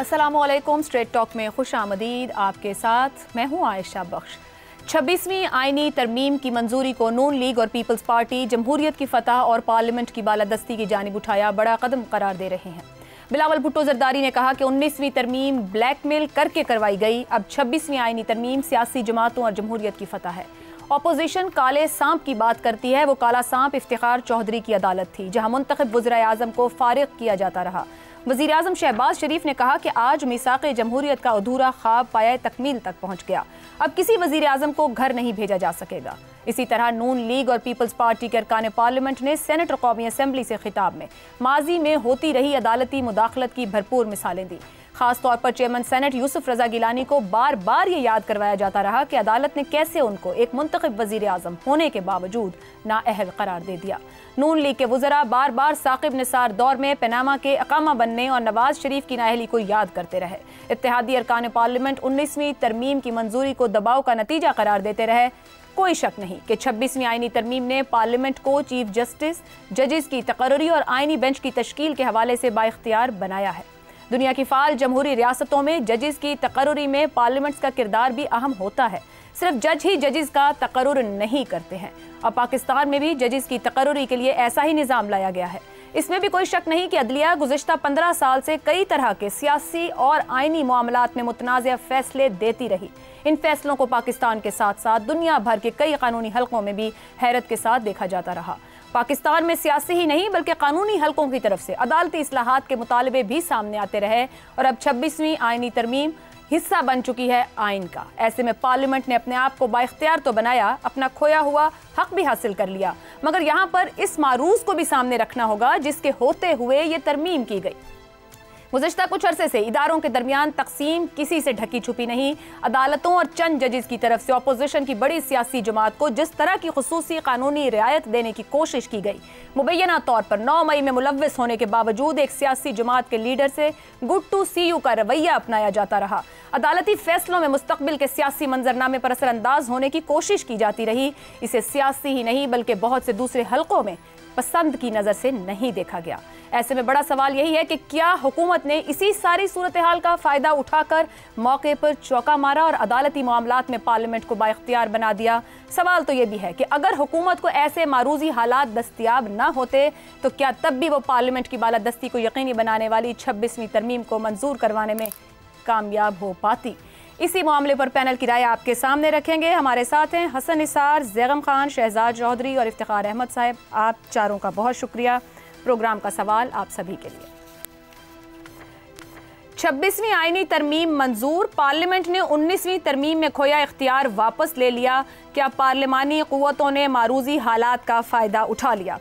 अस्सलामुअलैकुम। Straight talk में खुश आमदीद। आपके साथ मैं हूँ आयशा बख्श। 26वीं आईनी तरमीम की मंजूरी को नून लीग और पीपल्स पार्टी जमहूरियत की फतह और पार्लियामेंट की बालादस्ती की जानिब उठाया बड़ा कदम करार दे रहे हैं। बिलावल भुट्टो जरदारी ने कहा कि 19वीं तरमीम ब्लैकमेल करके करवाई गई, अब 26वीं आईनी तरमीम सियासी जमातों और जमहूरियत की फतह है। अपोजिशन काले सांप की बात करती है, वो काला सांप इफ्तिखार चौधरी की अदालत थी जहां मुंतखब वज़ीर आज़म को फारिग किया जाता रहा। वज़ीर आज़म शहबाज शरीफ ने कहा कि आज मीसाक़े जमहूरियत का अधूरा ख्वाब पाया तकमील तक पहुँच गया, अब किसी वज़ीर आज़म को घर नहीं भेजा जा सकेगा। इसी तरह नून लीग और पीपल्स पार्टी के अरकान पार्लियामेंट ने सेनेट और कौमी असम्बली से खिताब में माजी में होती रही अदालती मुदाखलत की भरपूर मिसालें दी। खास तौर पर चेयरमैन सेनेट यूसुफ रजा गिलानी को बार बार ये याद करवाया जाता रहा कि अदालत ने कैसे उनको एक मुंतखब वज़ीर आज़म होने के बावजूद नाअहल करार दे दिया। नून लीग के वज़रा बार बार साकिब निसार दौर में पनामा के अकामा बनने और नवाज शरीफ की नाअहली को याद करते रहे। इत्तेहादी अरकान पार्लियामेंट 19वीं तरमीम की मंजूरी को दबाव का नतीजा करार देते रहे। कोई शक नहीं कि 26वीं आईनी तरमीम ने पार्लियामेंट को चीफ जस्टिस, जजेस की तकर्री और आईनी बेंच की तश्कील के हवाले से बाइख्तियार बनाया है। दुनिया की फाल जमहूरी रियासतों में जजेस की तकर्री में पार्लियामेंट का किरदार भी अहम होता है। सिर्फ जज ही जजेस का तकर्रुर नहीं करते हैं। अब पाकिस्तान में भी जजेस की तकर्री के लिए ऐसा ही निज़ाम लाया गया है। इसमें भी कोई शक नहीं कि अदलिया गुज़िश्ता 15 साल से कई तरह के सियासी और आईनी मामलात में मुतनाज़िया फैसले देती रही। इन फैसलों को पाकिस्तान के साथ साथ दुनिया भर के कई कानूनी हलकों में भी हैरत के साथ देखा जाता रहा। पाकिस्तान में सियासी ही नहीं बल्कि कानूनी हलकों की तरफ से अदालती इस्लाहात के मुतालबे भी सामने आते रहे और अब 26वीं आईनी तरमीम हिस्सा बन चुकी है आइन का। ऐसे में पार्लियामेंट ने अपने आप को बाइख्तियार तो बनाया, अपना खोया हुआ हक भी हासिल कर लिया, मगर यहाँ पर इस मारूज को भी सामने रखना होगा जिसके होते हुए ये तरमीम की गई। गुज़िश्ता कुछ अरसे से इदारों के दरमियान तकसीम किसी से ढकी छुपी नहीं। अदालतों और चंद जजेस की तरफ से अपोजिशन की बड़ी सियासी जमात को जिस तरह की खुसूसी कानूनी रियायत देने की कोशिश की गई, मुबैना तौर पर 9 मई में मुलव्वस होने के बावजूद एक सियासी जमात के लीडर से गुड टू सी यू का रवैया अपनाया जाता रहा। अदालती फैसलों में मुस्तकबिल के सियासी मंजरनामे पर असरअंदाज होने की कोशिश की जाती रही। इसे सियासी ही नहीं बल्कि बहुत से दूसरे हलकों में पसंद की नज़र से नहीं देखा गया। ऐसे में बड़ा सवाल यही है कि क्या हुकूमत ने इसी सारी सूरत हाल का फ़ायदा उठाकर मौके पर चौका मारा और अदालती मामलात में पार्लियामेंट को बाइख्तियार बना दिया? सवाल तो ये भी है कि अगर हुकूमत को ऐसे मारूजी हालात दस्तयाब ना होते तो क्या तब भी वो पार्लियामेंट की बालादस्ती को यकीनी बनाने वाली 26वीं तरमीम को मंजूर करवाने में कामयाब हो पाती? इसी मामले पर पैनल की राय आपके सामने रखेंगे। हमारे साथ हैं हसन निसार, ज़ैगम खान, शहजाद चौधरी और इफ्तिखार अहमद साहब। आप चारों का बहुत शुक्रिया। प्रोग्राम का सवाल आप सभी के लिए। 26वीं आईनी तरमीम मंजूर, पार्लियामेंट ने 19वीं तरमीम में खोया इख्तियार वापस ले लिया। क्या पार्लिमानी क़ुव्वतों ने मारूजी हालात का फ़ायदा उठा लिया?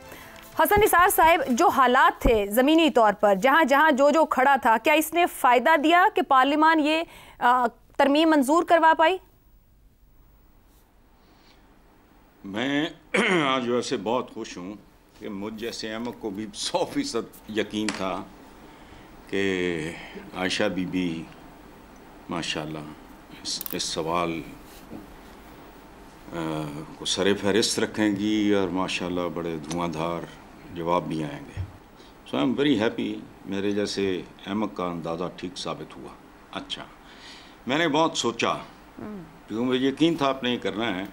हसन निसार साहब, जो हालात थे ज़मीनी तौर पर जहाँ जहाँ जो खड़ा था, क्या इसने फ़ायदा दिया कि पार्लियामान ये तरमीम मंजूर करवा पाई? मैं आज वैसे बहुत खुश हूँ कि मुझ जैसे अहमद को भी 100% यकीन था कि आयशा बीबी माशाल्लाह इस सवाल को सरे फहरिस्त रखेंगी और माशाल्लाह बड़े धुआंधार जवाब भी आएंगे। सो आई एम वेरी हैप्पी। मेरे जैसे अहमद का अंदाज़ा ठीक साबित हुआ। अच्छा, मैंने बहुत सोचा क्योंकि मुझे यकीन था आपने ये करना है।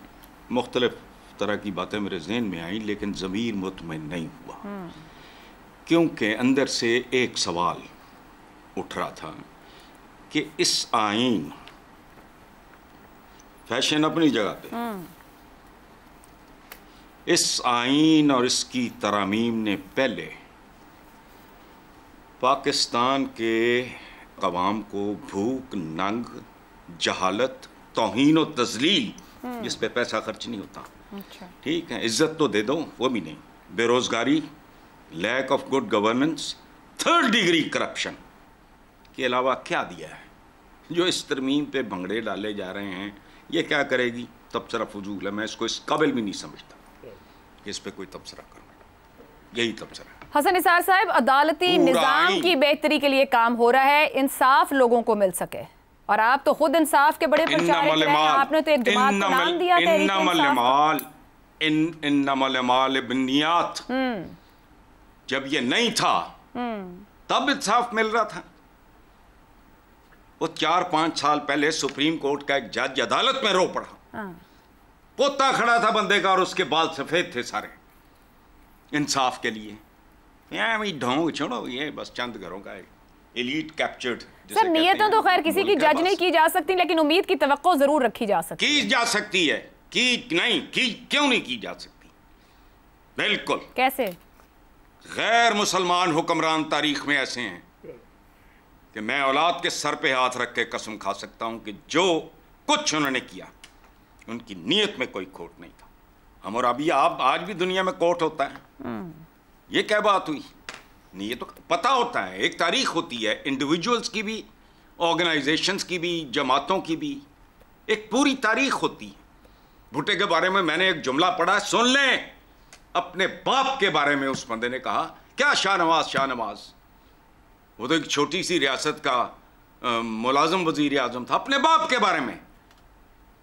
मुख्तलिफ तरह की बातें मेरे जहन में आई लेकिन ज़मीर मुतमईन नहीं हुआ, क्योंकि अंदर से एक सवाल उठ रहा था कि इस आइन, फैशन अपनी जगह पे, इस आइन और इसकी तरामीम ने पहले पाकिस्तान के अवाम को भूख, नंग, जहालत, तौहीन और तजलील, जिस पे पैसा खर्च नहीं होता, ठीक है, इज्जत तो दे दो, वो भी नहीं, बेरोजगारी, lack of good governance, 3rd degree corruption के अलावा क्या दिया है? जो इस तरमीम पे भंगड़े डाले जा रहे हैं, ये क्या करेगी? तबसरा फजूल है। मैं इसको इस काबिल भी नहीं समझता कि इस पे कोई तबसरा करना। यही तबसरा। हसन निसार साहब, अदालती निज़ाम की बेहतरी के लिए काम हो रहा है, इंसाफ लोगों को मिल सके, और आप तो खुद इंसाफ के बड़े प्रचारक रहे हैं। आपने तो एक जमात को नाम दिया था इन्नमल अमाल बिन्नियात। जब ये नहीं था तब इंसाफ मिल रहा था। वो 4-5 साल पहले सुप्रीम कोर्ट का एक जज अदालत में रो पड़ा। पोता खड़ा था बंदे का और उसके बाल सफेद थे सारे, इंसाफ के लिए। ढोंग छोड़ो, ये बस चंद घरों का एलीट कैप्चर्ड। सर नियतें तो खैर किसी की जज नहीं की जा सकती, लेकिन उम्मीद की तवक्को जरूर रखी जा सकती की जा सकती है। की नहीं की, क्यों नहीं की जा सकती? बिल्कुल। कैसे? गैर मुसलमान हुक्मरान तारीख में ऐसे हैं कि मैं औलाद के सर पे हाथ रख के कसम खा सकता हूं कि जो कुछ उन्होंने किया उनकी नीयत में कोई खोट नहीं था। हम और अभी आप आज भी दुनिया में कोर्ट होता है, ये क्या बात हुई? नहीं, ये तो पता होता है, एक तारीख होती है, इंडिविजुअल्स की भी, ऑर्गेनाइजेशंस की भी, जमातों की भी एक पूरी तारीख होती है। भुट्टे के बारे में मैंने एक जुमला पढ़ा, सुन लें। अपने बाप के बारे में उस बंदे ने कहा, क्या शाहनवाज शाहनवाज, वो तो एक छोटी सी रियासत का मुलाजिम वजीर आजम था। अपने बाप के बारे में,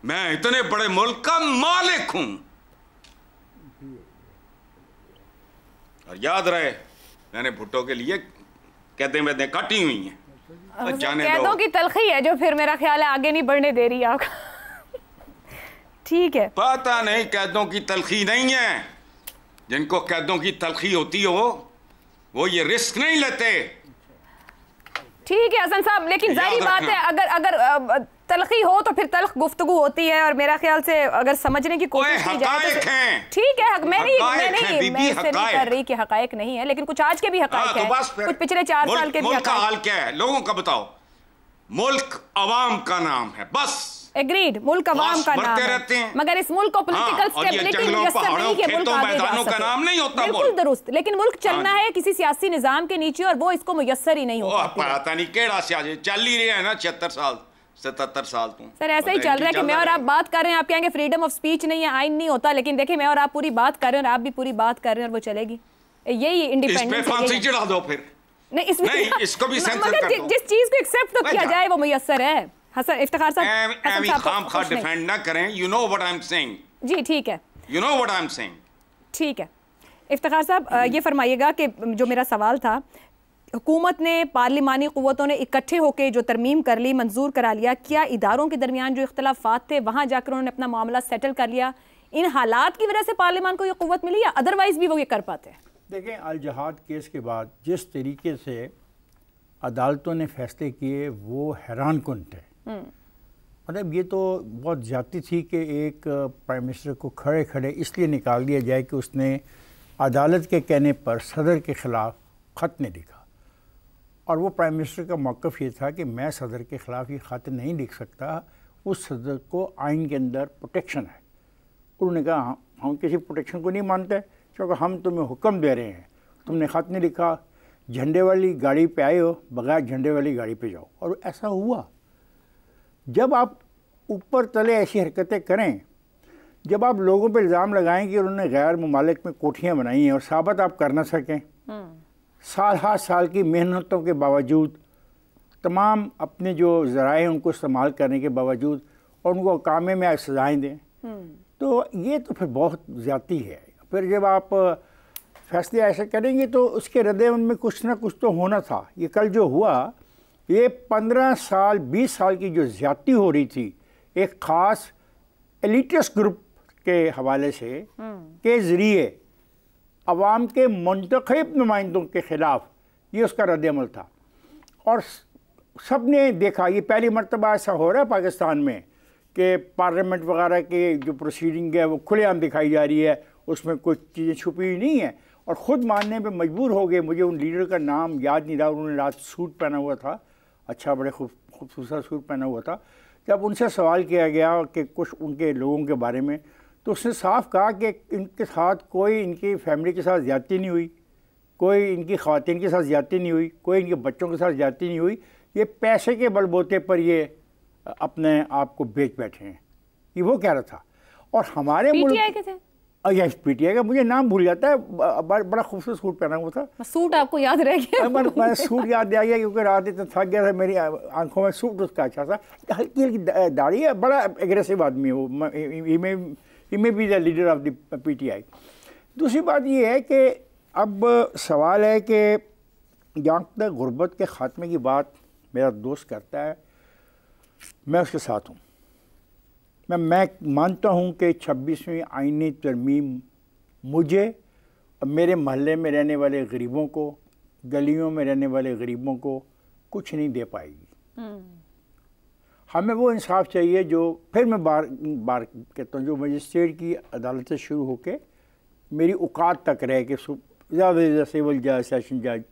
मैं इतने बड़े मुल्क का मालिक हूं। और याद रहे, मैंने भुट्टो के लिए कहते मैं काटी हुई हैं। कैदों की तलखी है जो फिर मेरा ख्याल है आगे नहीं बढ़ने दे रही आप। ठीक है, पता नहीं, कैदों की तलखी नहीं है। जिनको कैदों की तलखी होती हो वो ये रिस्क नहीं लेते। ठीक है हसन साहब, लेकिन जाहिर बात है अगर तलखी हो तो फिर तल्ख गुफ्तगू होती है, और मेरा ख्याल से अगर समझने की कोशिश की जाए तो ठीक है। मैं इससे नहीं कर रही कि हकायक नहीं है, लेकिन कुछ आज के भी हकायक है, कुछ पिछले 4 साल के भी। मुल्क का हाल क्या है लोगों का बताओ? मुल्क अवाम का नाम है, बस। एग्रीड, मुल्क अवाम का नाम है, मगर इस मुल्क को पॉलिटिकल स्टेबिलिटी मुयस्सर नहीं कि मुल्क आगे जा सके। नाम नहीं होता, बिल्कुल दुरुस्त, लेकिन मुल्क चलना है किसी सियासी निजाम के नीचे, और वो इसको मुयस्सर ही नहीं होता। पता नहीं केड़ा सियासी चल ही रहा है ना, 76 साल 77 साल तो सर ऐसा ही चल रहा है कि मैं और आप बात कर रहे हैं, आप कहेंगे फ्रीडम ऑफ स्पीच नहीं है, आइन नहीं होता, लेकिन देखिए मैं और आप पूरी बात कर रहे हैं और आप भी पूरी बात कर रहे हैं और वो चलेगी। यही इंडिपेंडेंस। इस पे फांसी चढ़ा दो फिर। नहीं, इसको भी सेंसर कर दो। जिस चीज को एक्सेप्ट तो किया जाए वो मुयस्सर है। हसन इफ्तिखार साहब खाम डिफेंड ना करें, you know what I am saying. जी ठीक है, you know what I am saying. ठीक है इफ्तिखार साहब, ये फरमाइएगा कि जो मेरा सवाल था, हुकूमत ने, पार्लिमानी क़ुव्वतों ने इकट्ठे होकर जो तरमीम कर ली, मंजूर करा लिया, क्या इदारों के दरमियान जो इख्तलाफात थे वहाँ जाकर उन्होंने अपना मामला सेटल कर लिया? इन हालात की वजह से पार्लिमान को ये क़ुव्वत मिली या अदरवाइज़ भी वो ये कर पाते हैं? देखें, अल जहाद केस के बाद जिस तरीके से अदालतों ने फैसले किए वो हैरान कुन थे। मतलब ये तो बहुत ज़्यादती थी कि एक प्राइम मिनिस्टर को खड़े खड़े इसलिए निकाल दिया जाए कि उसने अदालत के कहने पर सदर के ख़िलाफ़ ख़त नहीं लिखा, और वो प्राइम मिनिस्टर का मौक़िफ़ ये था कि मैं सदर के ख़िलाफ़ ये ख़त नहीं लिख सकता, उस सदर को आइन के अंदर प्रोटेक्शन है। उन्होंने कहा हम किसी प्रोटेक्शन को नहीं मानते, क्योंकि हम तुम्हें हुक्म दे रहे हैं, तुमने ख़त नहीं लिखा, झंडे वाली गाड़ी पे आए हो, बगैर झंडे वाली गाड़ी पे जाओ। और ऐसा हुआ। जब आप ऊपर तले ऐसी हरकतें करें, जब आप लोगों पर इल्ज़ाम लगाएं कि उन्होंने गैर ममालिक में कोठियाँ बनाई हैं और साबित आप कर ना सकें, साल हर साल की मेहनतों के बावजूद, तमाम अपने जो ज़राए हैं उनको इस्तेमाल करने के बावजूद, और उनको कामे में सजाएँ दें, तो ये तो फिर बहुत ज़्यादती है। फिर जब आप फैसले ऐसे करेंगे तो उसके रद्द-ए-अमल में कुछ ना कुछ तो होना था। ये कल जो हुआ, ये 15 साल 20 साल की जो ज़्यादती हो रही थी एक ख़ास एलिटिस्ट ग्रुप के हवाले से के ज़रिए अवाम के मुंतखब नुमाइंदों के ख़िलाफ़, ये उसका रद्द-ए-अमल था। और सब ने देखा, ये पहली मरतबा ऐसा हो रहा है पाकिस्तान में कि पार्लियामेंट वगैरह की जो प्रोसीडिंग है वो खुलेआम दिखाई जा रही है, उसमें कुछ चीज़ें छुपी हुई नहीं है। और ख़ुद मानने पे मजबूर हो गए। मुझे उन लीडर का नाम याद नहीं रहा, उन्होंने रात सूट पहना हुआ था, अच्छा बड़े खूबसूरत सूट पहना हुआ था। जब उनसे सवाल किया गया कि कुछ उनके लोगों के बारे में, तो उसने साफ कहा कि इनके साथ कोई, इनकी फैमिली के साथ ज़्यादती नहीं हुई, कोई इनकी ख़वातीन के साथ ज़्यादती नहीं हुई, कोई इनके बच्चों के साथ ज़्यादती नहीं हुई, ये पैसे के बलबूते पर ये अपने आप को बेच बैठे हैं। ये वो कह रहा था। और हमारे पीटीआई के थे, यस पीटीआई का, मुझे नाम भूल जाता है, बड़ा खूबसूरत सूट पहना हुआ था। सूट आपको याद रह गया? मैं सूट याद आ गया क्योंकि रात इतना थक गया था, मेरी आंखों में सूट उसका अच्छा था, हल्की हल्की दाढ़ी है, बड़ा एग्रेसिव आदमी है वो, he may be the leader of the PTI. दूसरी बात ये है कि अब सवाल है कि जहाँ तक गुर्बत के ख़ात्मे की बात मेरा दोस्त करता है, मैं उसके साथ हूँ। मैं मानता हूँ कि 26वीं आईनी तरमीम मुझे और मेरे महल्ले में रहने वाले गरीबों को, गलियों में रहने वाले गरीबों को कुछ नहीं दे पाएगी। हमें वो इंसाफ चाहिए जो, फिर मैं बार बार कहता हूँ, जो मजिस्ट्रेट की अदालत से शुरू होकर मेरी औकात तक रहे कि ज़्यादा सिविल जज, सेशन जज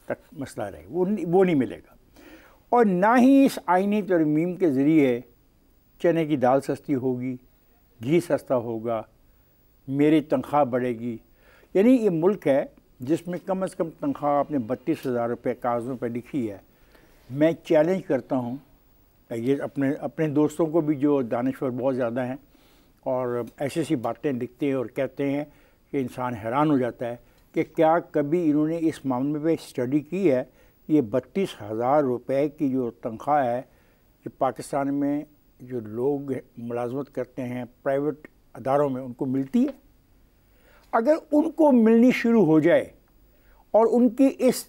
तक मसला रहे, वो नहीं मिलेगा। और ना ही इस आईनी तरमीम के ज़रिए चने की दाल सस्ती होगी, घी सस्ता होगा, मेरी तनख्वाह बढ़ेगी। यानी ये मुल्क है जिसमें कम से कम तनख्वाह आपने 32,000 रुपये कागज़ों पर लिखी है। मैं चैलेंज करता हूँ ये अपने दोस्तों को भी जो दानिश्वर बहुत ज़्यादा हैं और ऐसी ऐसी बातें लिखते हैं और कहते हैं कि इंसान हैरान हो जाता है कि क्या कभी इन्होंने इस मामले में स्टडी की है। ये 32,000 रुपये की जो तनख्वाह है, ये पाकिस्तान में जो लोग मुलाजमत करते हैं प्राइवेट अदारों में, उनको मिलती है। अगर उनको मिलनी शुरू हो जाए और उनकी इस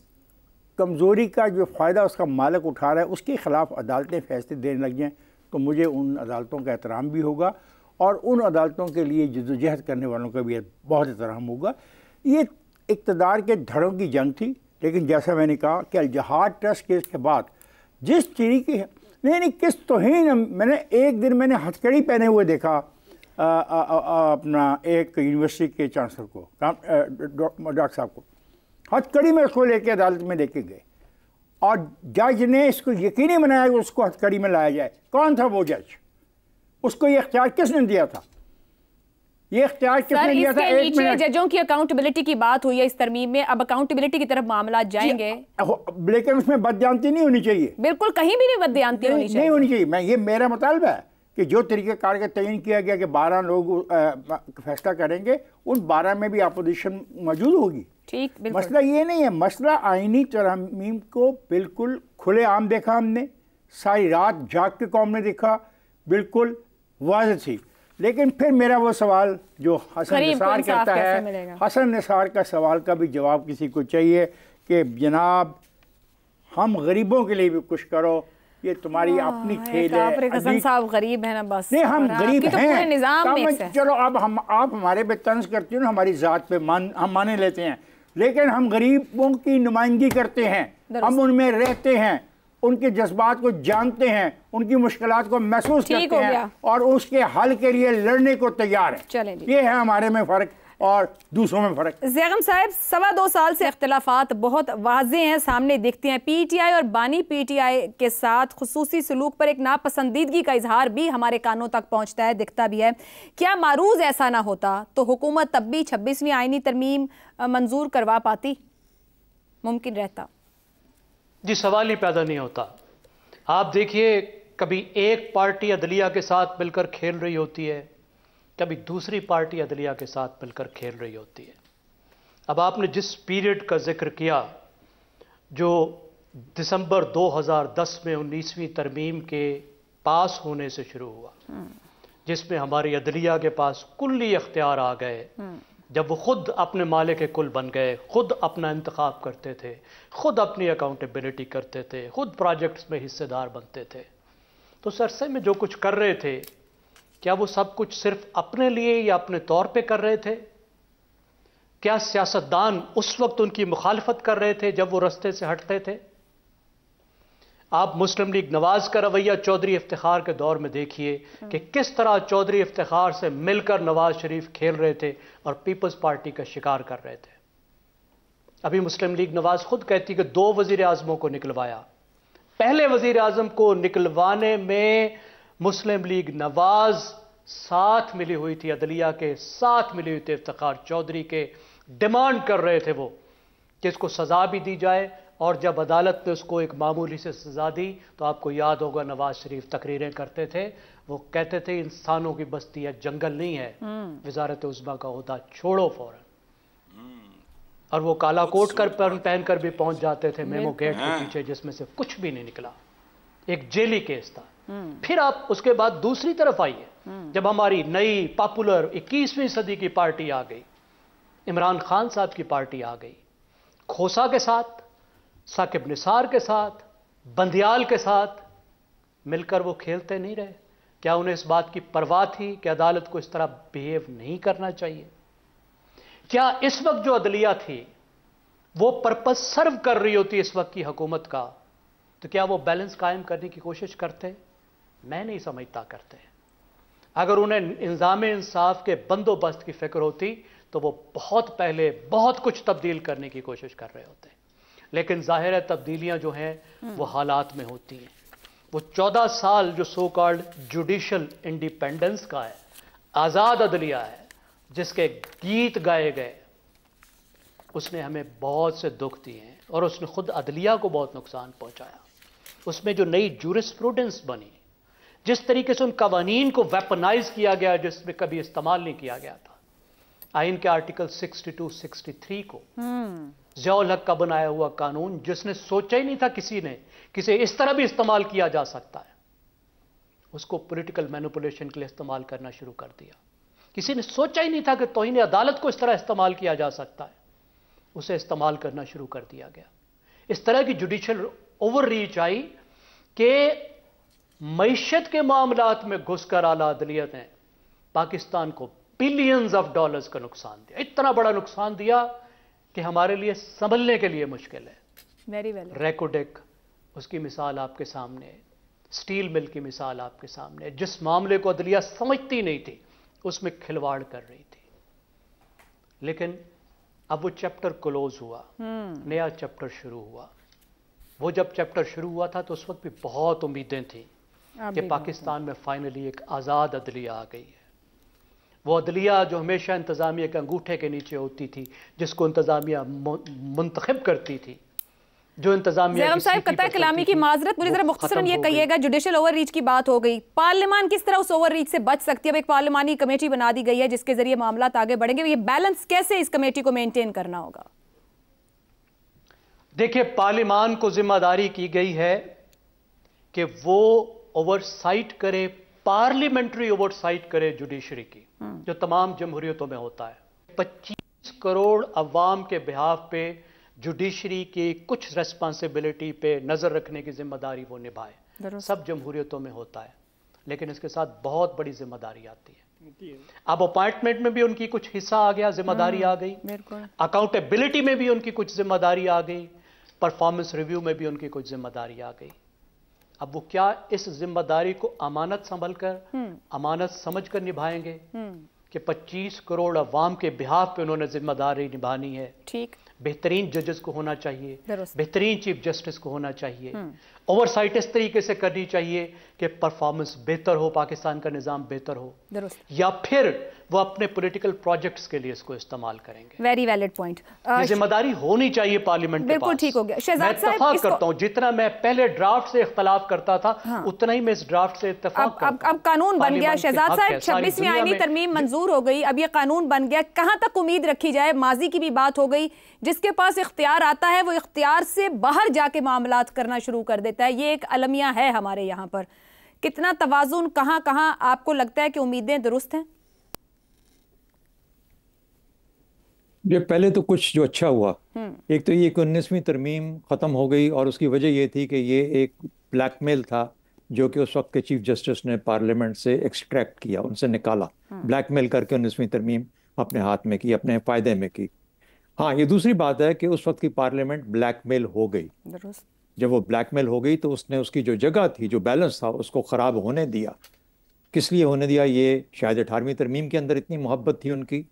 कमज़ोरी का जो फ़ायदा उसका मालिक उठा रहा है उसके ख़िलाफ़ अदालतें फ़ैसले देने लग जाएँ, तो मुझे उन अदालतों का एहतराम भी होगा और उन अदालतों के लिए जद्दोजहद करने वालों का भी बहुत एहतराम होगा। ये इक़्तिदार के धड़ों की जंग थी, लेकिन जैसा मैंने कहा कि अल जहाद ट्रस्ट केस के बाद जिस तरीके नहीं किस तौहीन, मैंने एक दिन मैंने हथकड़ी पहने हुए देखा अपना एक यूनिवर्सिटी के चांसलर को, डॉक्टर साहब को, हथकड़ी में उसको लेके अदालत में लेके गए और जज ने इसको यकीनी बनाया कि उसको हथकड़ी में लाया जाए। कौन था वो जज? उसको ये इख्तियार किसने दिया था? ये इख्तियार किसने दिया था? एक मिनट, जजों की अकाउंटेबिलिटी की बात हुई है इस तरमीम में, अब अकाउंटेबिलिटी की तरफ मामला जाएंगे, लेकिन उसमें बदयांती नहीं होनी चाहिए। बिल्कुल कहीं भी नहीं बदयांती होनी चाहिए, नहीं होनी चाहिए। ये मेरा मुतालबा है कि जो तरीक़ेकार का तयन किया गया कि 12 लोग फैसला करेंगे, उन 12 में भी अपोजिशन मौजूद होगी। ठीक, मसला ये नहीं है। मसला आईनी तरमीम को बिल्कुल खुले आम देखा हमने, सारी रात जाग के कौम ने देखा, बिल्कुल वाज़ेह थी। लेकिन फिर मेरा वो सवाल जो हसन निसार करता है, हसन निसार का सवाल का भी जवाब किसी को चाहिए कि जनाब हम गरीबों के लिए भी कुछ करो, ये तुम्हारी अपनी खेल है। हसन साहब गरीब है ना, बस नहीं हम गरीब तो हैं, निजाम में चलो अब आप हमारे पे तंज करती हो ना, हमारी ज़ात पे हम माने लेते हैं, लेकिन हम गरीबों की नुमाइंदगी करते हैं, हम उनमें रहते हैं, उनके जज्बात को जानते हैं, उनकी मुश्किलात को महसूस करते हैं और उसके हल के लिए लड़ने को तैयार हैं। ये है हमारे में फ़र्क और दूसरों में फ़र्क। ज़ैगम साहब, 2.25 साल से इख्तिलाफात बहुत वाज़ेह हैं, सामने दिखते हैं। पीटीआई और बानी पीटीआई के साथ खुसूसी सलूक पर एक नापसंदीदगी का इजहार भी हमारे कानों तक पहुँचता है, दिखता भी है। क्या मारूज़ ऐसा ना होता तो हुकूमत तब भी 26वीं आईनी तरमीम मंजूर करवा पाती? मुमकिन रहता? जी, सवाल ही पैदा नहीं होता। आप देखिए, कभी एक पार्टी अदलिया के साथ मिलकर खेल रही होती है, कभी दूसरी पार्टी अदलिया के साथ मिलकर खेल रही होती है। अब आपने जिस पीरियड का जिक्र किया, जो दिसंबर 2010 में 19वीं तरमीम के पास होने से शुरू हुआ, जिसमें हमारी अदलिया के पास कुल्ली इख्तियार आ गए, जब वो खुद अपने मालिक कुल बन गए, खुद अपना इंतखाब करते थे, खुद अपनी अकाउंटेबिलिटी करते थे, खुद प्रोजेक्ट्स में हिस्सेदार बनते थे, तो उस अरसे में जो कुछ कर रहे थे, क्या वो सब कुछ सिर्फ अपने लिए या अपने तौर पे कर रहे थे? क्या सियासतदान उस वक्त उनकी मुखालफत कर रहे थे जब वो रास्ते से हटते थे? आप मुस्लिम लीग नवाज का रवैया चौधरी इफ्तिखार के दौर में देखिए कि किस तरह चौधरी इफ्तिखार से मिलकर नवाज शरीफ खेल रहे थे और पीपल्स पार्टी का शिकार कर रहे थे। अभी मुस्लिम लीग नवाज खुद कहती कि 2 वजीर आजमों को निकलवाया। पहले वजीर आजम को निकलवाने में मुस्लिम लीग नवाज साथ मिली हुई थी, अदलिया के साथ मिली हुई थी, इफ्तिखार चौधरी के। डिमांड कर रहे थे वो कि इसको सजा भी दी जाए, और जब अदालत ने उसको एक मामूली से सजा दी तो आपको याद होगा नवाज शरीफ तकरीरें करते थे, वो कहते थे इंसानों की बस्ती है, जंगल नहीं है, वजारत उज़्मा का ओहदा छोड़ो फौरन। और वो काला कोट पहन कर भी पहुंच जाते थे मेमो गेट के पीछे, जिसमें से कुछ भी नहीं निकला, एक जेली केस था। फिर आप उसके बाद दूसरी तरफ आइए, जब हमारी नई पॉपुलर 21वीं सदी की पार्टी आ गई, इमरान खान साहब की पार्टी आ गई, खोसा के साथ, साकिब निसार के साथ, बंदियाल के साथ, मिलकर वो खेलते नहीं रहे? क्या उन्हें इस बात की परवाह थी कि अदालत को इस तरह बिहेव नहीं करना चाहिए? क्या इस वक्त जो अदलिया थी वो पर्पस सर्व कर रही होती इस वक्त की हुकूमत का, तो क्या वो बैलेंस कायम करने की कोशिश करते? मैं नहीं समझता करते। अगर उन्हें इंजाम इंसाफ के बंदोबस्त की फिक्र होती तो वो बहुत पहले बहुत कुछ तब्दील करने की कोशिश कर रहे होते। लेकिन जाहिर है तब्दीलियां जो हैं वो हालात में होती हैं। वो 14 साल जो सो कॉल्ड जुडिशल इंडिपेंडेंस का है, आज़ाद अदलिया है, जिसके गीत गाए गए, उसने हमें बहुत से दुख दिए हैं और उसने खुद अदलिया को बहुत नुकसान पहुंचाया। उसमें जो नई जूरिस्प्रूडेंस बनी, जिस तरीके से उन कवानीन को वेपनाइज किया गया जिसमें कभी इस्तेमाल नहीं किया गया था। आइन के आर्टिकल 62, 63 को ज़ियाउल हक का बनाया हुआ कानून, जिसने सोचा ही नहीं था किसी ने किसे इस तरह भी इस्तेमाल किया जा सकता है, उसको पॉलिटिकल मैनिपुलेशन के लिए इस्तेमाल करना शुरू कर दिया। किसी ने सोचा ही नहीं था कि तौहीन अदालत को इस तरह इस्तेमाल किया जा सकता है, उसे इस्तेमाल करना शुरू कर दिया गया। इस तरह की जुडिशल ओवर रीच आई कि मईशत के मामलात में घुसकर आला अदलियत ने पाकिस्तान को बिलियंस ऑफ डॉलर्स का नुकसान दिया। इतना बड़ा नुकसान दिया कि हमारे लिए संभलने के लिए मुश्किल है। Very well. रेकोडेक उसकी मिसाल आपके सामने है, स्टील मिल की मिसाल आपके सामने है। जिस मामले को अदलिया समझती नहीं थी उसमें खिलवाड़ कर रही थी। लेकिन अब वो चैप्टर क्लोज हुआ, नया चैप्टर शुरू हुआ। वो जब चैप्टर शुरू हुआ था तो उस वक्त भी बहुत उम्मीदें थी कि पाकिस्तान में फाइनली एक आज़ाद अदलिया आ गई है। वो अदलिया जो हमेशा इंतज़ामिया के अंगूठे के नीचे होती थी, जिसको इंतज़ामिया मुंतखब करती थी, जो इंतज़ामिया ज़ैनब साहब कतई कलामी की माजरत, मुझे जरा मुख्तसरन ये कहिएगा, जुडिशल ओवर रीच की बात हो गई, पार्लियामान किस तरह उस ओवर रीच से बच सकती है? अब एक पार्लियामानी कमेटी बना दी गई है जिसके जरिए मामला आगे बढ़ेंगे, ये बैलेंस कैसे इस कमेटी को मेंटेन करना होगा? देखिए, पार्लियामान को जिम्मेदारी की गई है कि वो ओवरसाइट करे, पार्लियामेंट्री ओवरसाइट करे जुडिशरी की, जो तमाम जमहूरियतों में होता है। 25 करोड़ अवाम के बिहाफ पे जुडिशरी की कुछ रेस्पॉन्सिबिलिटी पे नजर रखने की जिम्मेदारी वो निभाए, सब जमहूरियतों में होता है। लेकिन इसके साथ बहुत बड़ी जिम्मेदारी आती है। अब अपॉइंटमेंट में भी उनकी कुछ हिस्सा आ गया, जिम्मेदारी आ गई, अकाउंटेबिलिटी में भी उनकी कुछ जिम्मेदारी आ गई, परफॉर्मेंस रिव्यू में भी उनकी कुछ जिम्मेदारी आ गई। अब वो क्या इस जिम्मेदारी को अमानत संभलकर, अमानत समझकर निभाएंगे कि 25 करोड़ अवाम के बिहाफ पे उन्होंने जिम्मेदारी निभानी है। ठीक, बेहतरीन जजेस को होना चाहिए, बेहतरीन चीफ जस्टिस को होना चाहिए, ओवरसाइट इस तरीके से करनी चाहिए कि परफॉर्मेंस बेहतर हो, पाकिस्तान का निजाम बेहतर हो, या फिर वो अपने पॉलिटिकल प्रोजेक्ट्स के लिए इसको इस्तेमाल करेंगे। Very valid point. जिम्मेदारी होनी चाहिए पार्लियामेंट के पास। बिल्कुल ठीक हो गया। शहजाद साहब, मैं इत्तेफाक करता हूं, जितना मैं पहले ड्राफ्ट से इख्तलाफ करता था उतना ही मैं इस ड्राफ्ट से इत्तेफाक करता हूं। अब कानून बन गया शहजाद साहब, 26वीं आईनी तरमीम मंजूर हो गई, अब ये कानून बन गया, कहां तक उम्मीद रखी जाए? माजी की भी बात हो गई, जिसके पास इख्तियार आता है वो इख्तियार से बाहर जाके मामलात करना शुरू कर देता है, ये एक अलमिया है हमारे यहाँ पर। कितना तवाजुन, कहां कहां आपको लगता है कि उम्मीदें दुरुस्त हैं? ये पहले तो कुछ जो अच्छा हुआ, एक तो ये 19वीं तरमीम ख़त्म हो गई और उसकी वजह ये थी कि ये एक ब्लैकमेल था जो कि उस वक्त के चीफ जस्टिस ने पार्लियामेंट से एक्सट्रैक्ट किया, उनसे निकाला, ब्लैकमेल करके 19वीं तरमीम अपने हाथ में की, अपने फ़ायदे में की। हाँ, ये दूसरी बात है कि उस वक्त की पार्लियामेंट ब्लैकमेल हो गई। जब वो ब्लैकमेल हो गई तो उसने उसकी जो जगह थी, जो बैलेंस था, उसको ख़राब होने दिया। किस लिए होने दिया? ये शायद 18वीं तरमीम के अंदर इतनी मोहब्बत थी उनकी,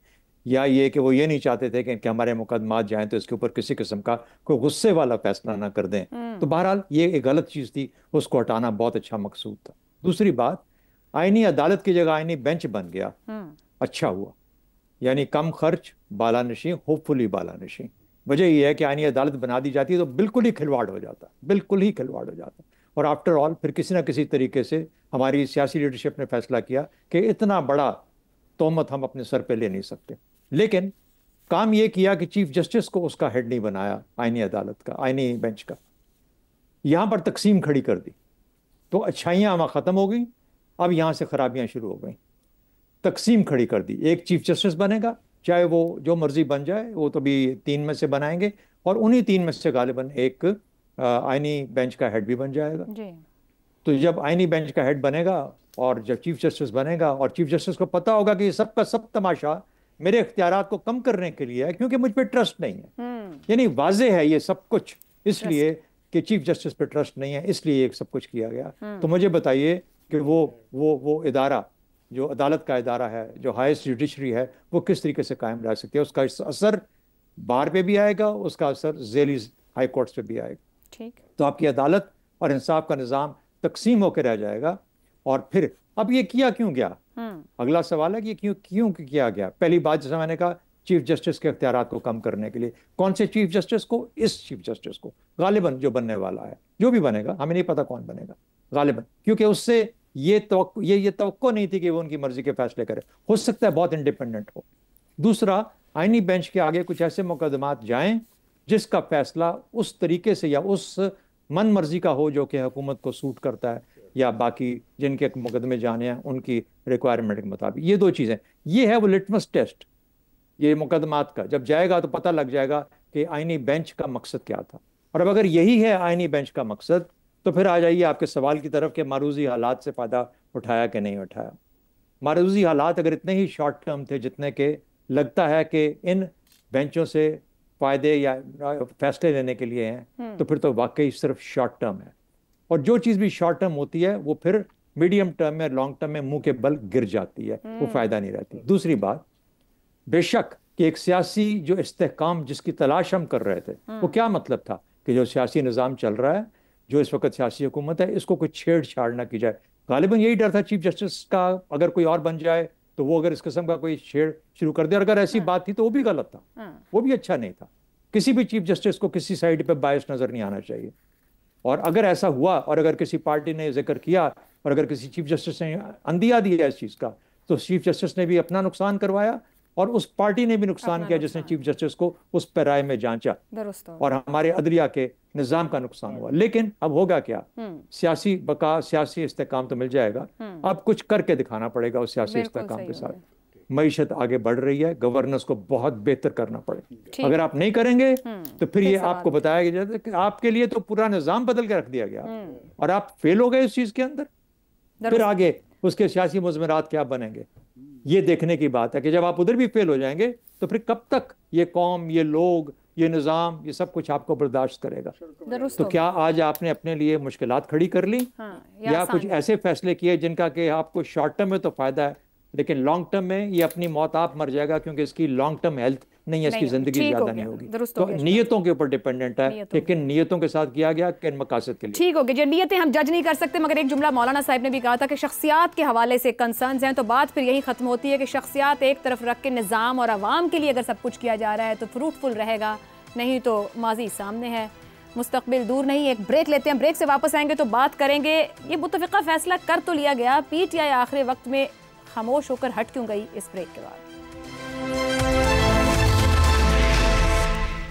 या ये कि वो ये नहीं चाहते थे कि हमारे मुकदमात जाएं तो इसके ऊपर किसी किस्म का कोई गुस्से वाला फैसला ना कर दें। तो बहरहाल ये एक गलत चीज़ थी, उसको हटाना बहुत अच्छा मकसूद था। दूसरी बात, आईनी अदालत की जगह आईनी बेंच बन गया, अच्छा हुआ, यानी कम खर्च, बालानशी, होपफुली बालानशी। वजह यह है कि आईनी अदालत बना दी जाती है तो बिल्कुल ही खिलवाड़ हो जाता, बिल्कुल ही खिलवाड़ हो जाता। और आफ्टर ऑल फिर किसी ना किसी तरीके से हमारी सियासी लीडरशिप ने फैसला किया कि इतना बड़ा तोहमत हम अपने सर पे ले नहीं सकते। लेकिन काम ये किया कि चीफ जस्टिस को उसका हेड नहीं बनाया, आईनी अदालत का, आईनी बेंच का। यहाँ पर तकसीम खड़ी कर दी तो अच्छाइयाँ वहाँ ख़त्म हो गई, अब यहाँ से खराबियाँ शुरू हो गई। तकसीम खड़ी कर दी, एक चीफ जस्टिस बनेगा, चाहे वो जो मर्जी बन जाए, वो तो भी 3 में से बनाएंगे, और उन्हीं 3 में से गालिबन एक आईनी बेंच का हेड भी बन जाएगा। तो जब आईनी बेंच का हेड बनेगा और जब चीफ जस्टिस बनेगा और चीफ जस्टिस को पता होगा कि ये सब का सब तमाशा मेरे इख्तियारात को कम करने के लिए है क्योंकि मुझ पे ट्रस्ट नहीं है, यानी वाजे है ये सब कुछ, इसलिए कि चीफ जस्टिस पे ट्रस्ट नहीं है इसलिए ये सब कुछ किया गया। तो मुझे बताइए कि वो इदारा जो अदालत का इदारा है, जो हाईएस्ट जुडिशरी है, वो किस तरीके से कायम रह सकती है? उसका असर बार पे भी आएगा, उसका असर ज़ेली हाई कोर्ट्स पे भी आएगा। ठीक। तो आपकी अदालत और इंसाफ का निज़ाम तकसीम होकर रह जाएगा। और फिर अब ये किया क्यों गया? अगला सवाल है कि क्यों किया गया? पहली बात जैसा मैंने कहा, चीफ जस्टिस के इख्तियारात को कम करने के लिए। कौन से चीफ जस्टिस को? इस चीफ जस्टिस को, गालिबन जो बनने वाला है, जो भी बनेगा, हमें नहीं पता कौन बनेगा, गालिबन, क्योंकि उससे ये तवक्को नहीं थी कि वो उनकी मर्जी के फैसले करे। हो सकता है बहुत इंडिपेंडेंट हो। दूसरा, आईनी बेंच के आगे कुछ ऐसे मुकदमात जाएं जिसका फैसला उस तरीके से या उस मन मर्जी का हो जो कि हुकूमत को सूट करता है, या बाकी जिनके मुकदमे जाने हैं उनकी रिक्वायरमेंट के मुताबिक। ये दो चीज़ें, ये है वो लिटमस टेस्ट ये मुकदमात का। जब जाएगा तो पता लग जाएगा कि आईनी बेंच का मकसद क्या था। और अब अगर यही है आईनी बेंच का मकसद, तो फिर आ जाइए आपके सवाल की तरफ कि मारूजी हालात से फ़ायदा उठाया कि नहीं उठाया। मारूजी हालात अगर इतने ही शॉर्ट टर्म थे जितने के लगता है कि इन बेंचों से फ़ायदे या फैसले लेने के लिए हैं, तो फिर तो वाकई सिर्फ शॉर्ट टर्म है। और जो चीज़ भी शॉर्ट टर्म होती है वो फिर मीडियम टर्म में, लॉन्ग टर्म में मुंह के बल गिर जाती है, वो फ़ायदा नहीं रहती। दूसरी बात, बेशक कि एक सियासी जो इस्तेहकाम जिसकी तलाश हम कर रहे थे, वो क्या मतलब था कि जो सियासी निज़ाम चल रहा है, जो इस वक्त सियासी हुकूमत है, इसको कोई छेड़छाड़ ना की जाए। गालिबन यही डर था चीफ जस्टिस का, अगर कोई और बन जाए तो वो अगर इस किस्म का कोई छेड़ शुरू कर दे। और अगर ऐसी बात थी तो वो भी गलत था, वो भी अच्छा नहीं था। किसी भी चीफ जस्टिस को किसी साइड पे बायस नजर नहीं आना चाहिए। और अगर ऐसा हुआ और अगर किसी पार्टी ने जिक्र किया और अगर किसी चीफ जस्टिस ने अंदिया दिया इस चीज़ का, तो चीफ जस्टिस ने भी अपना नुकसान करवाया और उस पार्टी ने भी नुकसान किया जिसने चीफ जस्टिस को उस पैराए में जांचा, और हमारे अदलिया के निज़ाम का नुकसान हुआ। लेकिन अब होगा क्या? सियासी बका, सियासी इस्तेकाम तो मिल जाएगा, अब कुछ करके दिखाना पड़ेगा उस सियासी इस्तेकाम के साथ। मईशत आगे बढ़ रही है, गवर्नेंस को बहुत बेहतर करना पड़ेगा। अगर आप नहीं करेंगे तो फिर ये आपको बताया जाता है कि आपके लिए तो पूरा निज़ाम बदल के रख दिया गया और आप फेल हो गए इस चीज़ के अंदर। फिर आगे उसके सियासी मुज़मरात क्या बनेंगे, ये देखने की बात है कि जब आप उधर भी फेल हो जाएंगे तो फिर कब तक ये कौम, ये लोग, ये निज़ाम, ये सब कुछ आपको बर्दाश्त करेगा। तो क्या आज आपने अपने लिए मुश्किलात खड़ी कर ली, या कुछ ऐसे फैसले किए जिनका कि आपको शॉर्ट टर्म में तो फायदा है लेकिन लॉन्ग टर्म में ये अपनी मौत आप मर जाएगा क्योंकि इसकी लॉन्ग टर्म हेल्थ नहीं है, इसकी जिंदगी ज्यादा नहीं होगी। तो नीयतों के ऊपर डिपेंडेंट है कि किन नीयतों के साथ किया गया, किन मकासद के लिए। ठीक हो गया, जो नीयतें हम जज नहीं कर सकते, मगर एक जुमला मौलाना साहब ने भी कहा था कि शख्सियात के हवाले से कंसर्न्स हैं, तो बात फिर यही खत्म होती है कि शख्सियात एक तरफ रख के निज़ाम और आवाम के लिए अगर सब कुछ किया जा रहा है तो फ्रूटफुल रहेगा, नहीं तो माजी सामने है, मुस्तकबिल दूर नहीं। एक ब्रेक लेते हैं, ब्रेक से वापस आएंगे तो बात करेंगे ये मुत्तफ़िक़ा फैसला कर तो लिया गया, पीटीआई आखिरी वक्त में खामोश होकर हट क्यों गई। इस ब्रेक के बाद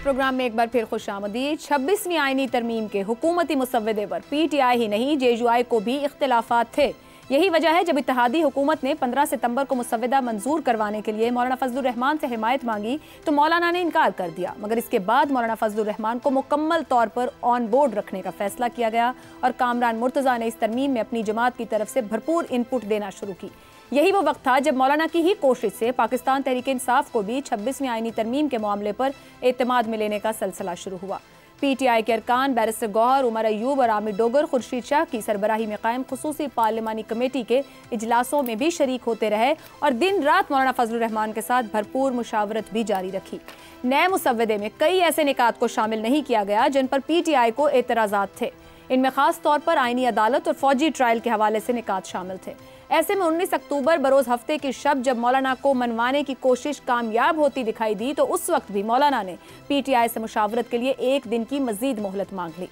प्रोग्राम में एक बार फिर खुशामदीद। 26वीं आईनी तरमीम के हुकूमती मुसव्वदे पर पीटीआई ही नहीं जेयूआई को भी इख्तिलाफात थे। यही वजह है जब इत्तेहादी हुकूमत ने 15 सितंबर को मुसव्वदा मंजूर करवाने के लिए मौलाना फजलुर रहमान से हिमायत मांगी तो मौलाना ने इनकार कर दिया, मगर इसके बाद मौलाना फजलुर रहमान को मुकम्मल तौर पर ऑन बोर्ड रखने का फैसला किया गया और कामरान मुर्तज़ा ने इस तरमीम में अपनी जमात की तरफ से भरपूर इनपुट देना शुरू की। यही वो वक्त था जब मौलाना की ही कोशिश से पाकिस्तान तहरीक इंसाफ को भी 26वीं आईनी तरमीम के मामले पर एतमाद में लेने का सिलसिला शुरू हुआ। पीटीआई के अरकान बैरिस्टर गौहर, उमर अयूब और आमिर डोगर खुर्शीद शाह की सरबराही में कायम खुसूसी पार्लिमानी कमेटी के इजलासों में भी शरीक होते रहे और दिन रात मौलाना फजलुर रहमान के साथ भरपूर मुशावरत भी जारी रखी। नए मुसव्वदे में कई ऐसे निकात को शामिल नहीं किया गया जिन पर पीटीआई को एतराज़ात थे। इनमें खास तौर पर आईनी अदालत और फौजी ट्रायल के हवाले से निकात शामिल थे। ऐसे में 19 अक्टूबर बरोज़ हफ्ते की शब जब मौलाना को मनवाने की कोशिश कामयाब होती दिखाई दी तो उस वक्त भी मौलाना ने पीटीआई से मुशावरत के लिए एक दिन की मजीद मोहलत मांग ली।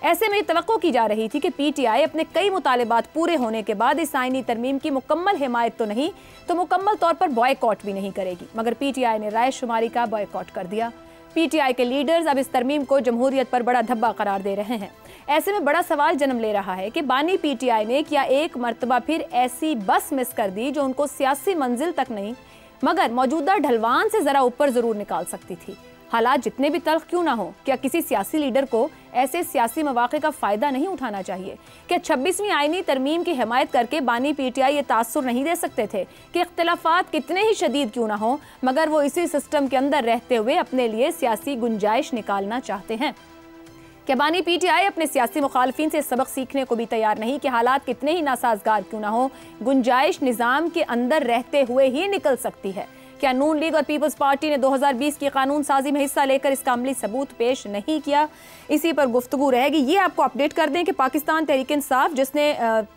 ऐसे में तवक्को की जा रही थी कि पीटीआई अपने कई मुतालिबात पूरे होने के बाद इस आईनी तरमीम की मुकम्मल हिमायत तो नहीं तो मुकम्मल तौर पर बॉयकॉट भी नहीं करेगी, मगर पीटीआई ने राय शुमारी का बॉयकॉट कर दिया। पीटीआई के लीडर्स अब इस तरमीम को जमहूरियत पर बड़ा धब्बा करार दे रहे हैं। ऐसे में बड़ा सवाल जन्म ले रहा है कि बानी पीटीआई ने क्या एक मर्तबा फिर ऐसी बस मिस कर दी जो उनको सियासी मंजिल तक नहीं मगर मौजूदा ढलवान से जरा ऊपर जरूर निकाल सकती थी। हालात जितने भी तल्ख क्यों ना हो, क्या किसी सियासी लीडर को ऐसे सियासी मौके का फ़ायदा नहीं उठाना चाहिए? क्या 26वीं आईनी तरमीम की हिमायत करके बानी PTI ये तासुर नहीं दे सकते थे कि इख्तिलाफात कितने ही शदीद क्यों ना हो, मगर वो इसी सिस्टम के अंदर रहते हुए अपने लिए सियासी गुंजाइश निकालना चाहते हैं? क्या बानी PTI अपने सियासी मुखालफिन से सबक सीखने को भी तैयार नहीं कि हालात कितने ही नासाजगार क्यों ना हो, गुंजाइश निज़ाम के अंदर रहते हुए ही निकल सकती है? क्या नून लीग और पीपल्स पार्टी ने 2020 की कानून साजी में हिस्सा लेकर इसका अमली सबूत पेश नहीं किया? इसी पर गुफ्तगू रहेगी। ये आपको अपडेट कर दें कि पाकिस्तान तहरीक इंसाफ, जिसने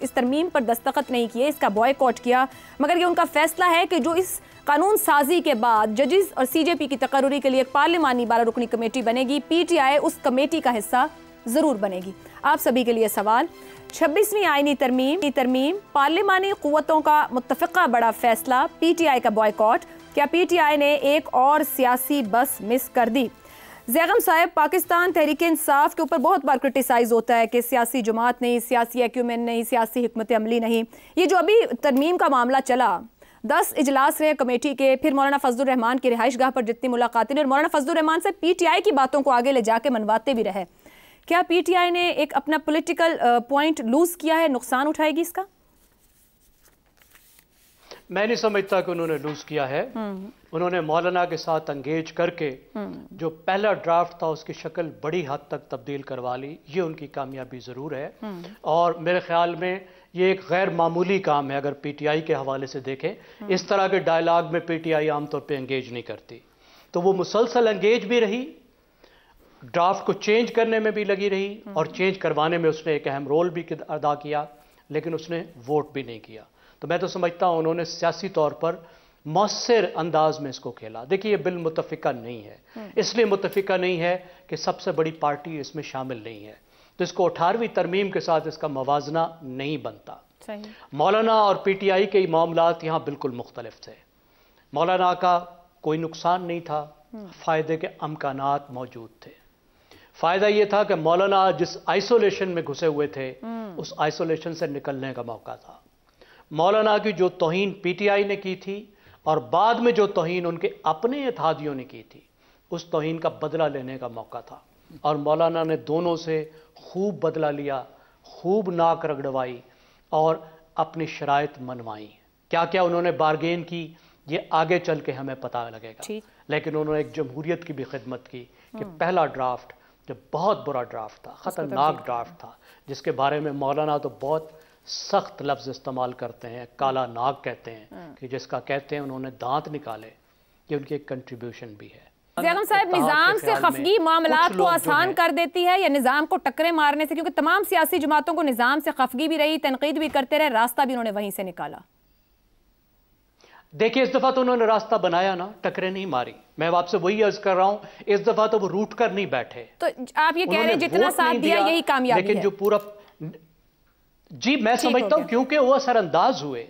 इस तरमीम पर दस्तखत नहीं किए, इसका बॉयकॉट किया, मगर ये उनका फैसला है कि जो इस कानून साजी के बाद जजेस और CJP की तकर्रुरी के लिए एक पार्लिमानी 12 रुकनी कमेटी बनेगी, PTI उस कमेटी का हिस्सा जरूर बनेगी। आप सभी के लिए सवाल, 26वीं आईनी तरमीम, पार्लिमानी कुव्वतों का मुत्तफ़िक़ा बड़ा फैसला, PTI का बॉयकॉट, क्या PTI ने एक और सियासी बस मिस कर दी? ज़ैगम साहब, पाकिस्तान तहरीक इंसाफ के ऊपर बहुत बार क्रिटिसाइज होता है कि सियासी जमात नहीं, सियासी एक्यूमेन नहीं, सियासी हिकमत अमली नहीं। ये जो अभी तरमीम का मामला चला, 10 इजलास रहे कमेटी के, फिर मौलाना फजलुर रहमान की रिहाइश गाह पर जितनी मुलाकातें, और मौलाना फजलुर रहमान से PTI की बातों को आगे ले जाके मनवाते भी रहे। क्या PTI ने एक अपना पॉलिटिकल पॉइंट लूज किया है, नुकसान उठाएगी इसका? मैं नहीं समझता कि उन्होंने लूज किया है। उन्होंने मौलाना के साथ एंगेज करके जो पहला ड्राफ्ट था उसकी शक्ल बड़ी हद तक तब्दील करवा ली। ये उनकी कामयाबी ज़रूर है और मेरे ख्याल में ये एक गैर मामूली काम है। अगर PTI के हवाले से देखें, इस तरह के डायलॉग में PTI आमतौर पर एंगेज नहीं करती, तो वो मुसलसल एंगेज भी रही, ड्राफ्ट को चेंज करने में भी लगी रही और चेंज करवाने में उसने एक अहम रोल भी अदा किया, लेकिन उसने वोट भी नहीं किया। तो मैं तो समझता हूं उन्होंने सियासी तौर पर मौसर अंदाज में इसको खेला। देखिए, ये बिल मुत्तफिका नहीं है, इसलिए मुत्तफिका नहीं है कि सबसे बड़ी पार्टी इसमें शामिल नहीं है, तो इसको 18वीं तरमीम के साथ इसका मवाजना नहीं बनता। मौलाना और PTI के मामलात यहाँ बिल्कुल मुख्तलिफ थे। मौलाना का कोई नुकसान नहीं था, फायदे के अमकानात मौजूद थे। फायदा यह था कि मौलाना जिस आइसोलेशन में घुसे हुए थे, उस आइसोलेशन से निकलने का मौका था। मौलाना की जो तौहीन PTI ने की थी और बाद में जो तौहीन उनके अपने इत्तेहादियों ने की थी, उस तौहीन का बदला लेने का मौका था और मौलाना ने दोनों से खूब बदला लिया, खूब नाक रगड़वाई और अपनी शराइत मनवाई। क्या क्या उन्होंने बारगेन की, ये आगे चल के हमें पता लगेगा, लेकिन उन्होंने एक जमहूरियत की भी खिदमत की कि पहला ड्राफ्ट जो बहुत बुरा ड्राफ्ट था, ख़तरनाक ड्राफ्ट था, जिसके बारे में मौलाना तो बहुत सख्त लफ्ज़ इस्तेमाल करते हैं, काला नाग कहते हैं, कि जिसका कहते हैं उन्होंने दांत निकाले, ये उनकी एक कंट्रीब्यूशन भी है। ज़ैगम साहब, निज़ाम से खफगी मामलात को आसान कर देती है या निज़ाम को टक्करें मारने से? क्योंकि तमाम सियासी जमातों को निज़ाम से खफगी भी रही, तनकीद भी करते रहे, रास्ता भी उन्होंने वहीं से निकाला। देखिए, इस दफा तो उन्होंने रास्ता बनाया ना, टकरे नहीं मारी। मैं आपसे वही अर्ज कर रहा हूं, इस दफा तो वो रूट कर नहीं बैठे। तो आप ये कह रहे हैं जितना साथ दिया यही कामयाबी है, लेकिन जो पूरा जी मैं समझता हूं क्योंकि वो असरअंदाज हुए,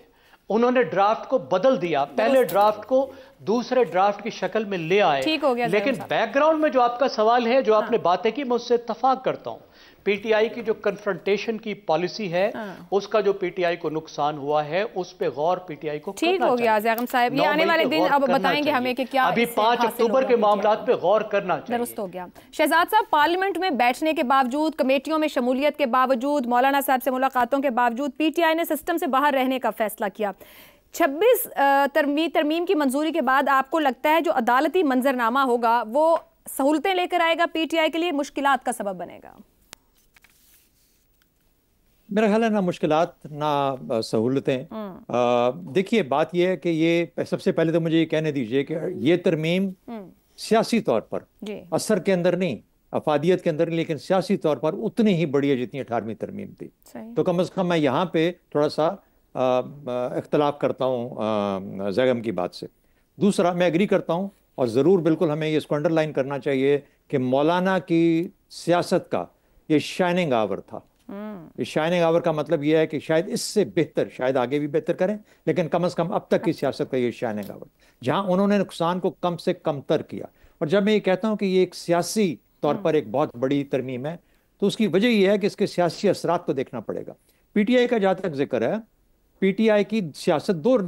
उन्होंने ड्राफ्ट को बदल दिया, पहले ड्राफ्ट को दूसरे ड्राफ्ट की शक्ल में ले आए। ठीक हो गया। लेकिन बैकग्राउंड में जो आपका सवाल है, जो आपने बातें की, मैं उससे इत्तफाक करता हूं। PTI की जो कन्फ्रंटेशन की पॉलिसी है, उसका जो PTI को नुकसान हुआ है, उस पे गौर PTI को ठीक हो गया। ज़ैगम साहब, ये आने वाले दिन अब बताएंगे हमें कि क्या अभी 5 अक्टूबर के मामलात पे गौर करना चाहिए। दुरुस्त हो गया। शहजाद साहब, पार्लियामेंट में बैठने के बावजूद, कमेटियों में शमूलियत के बावजूद, मौलाना साहब से मुलाकातों के बावजूद PTI ने सिस्टम से बाहर रहने का फैसला किया। 26 तरमीम की मंजूरी के बाद आपको लगता है जो अदालती मंजरनामा होगा वो सहूलतें लेकर आएगा PTI के लिए, मुश्किलात का सबब बनेगा? मेरा ख्याल है ना मुश्किलात ना सहूलतें। देखिए, बात यह है कि ये सबसे पहले तो मुझे ये कहने दीजिए कि ये तरमीम सियासी तौर पर असर के अंदर नहीं, अफादियत के अंदर नहीं, लेकिन सियासी तौर पर उतनी ही बड़ी है जितनी 18वीं तरमीम थी। तो कम अज़ कम मैं यहाँ पे थोड़ा सा इख्तलाफ करता हूँ ज़ैगम की बात से। दूसरा, मैं एग्री करता हूँ और ज़रूर बिल्कुल हमें ये इसको अंडरलाइन करना चाहिए कि मौलाना की सियासत का ये शाइनिंग आवर था। इस शाइनिंग आवर का मतलब यह है कि शायद इससे बेहतर, शायद आगे भी बेहतर करें, लेकिन कम से कम अब तक की सियासत का ये शाइनिंग आवर, जहां उन्होंने नुकसान को कम से कम तर किया। और जब मैं ये कहता हूं कि ये एक सियासी तौर पर एक बहुत बड़ी तरमीम है, तो उसकी वजह यह है कि इसके सियासी असरात को देखना पड़ेगा। PTI का जहां तक जिक्र है, PTI की सियासत दो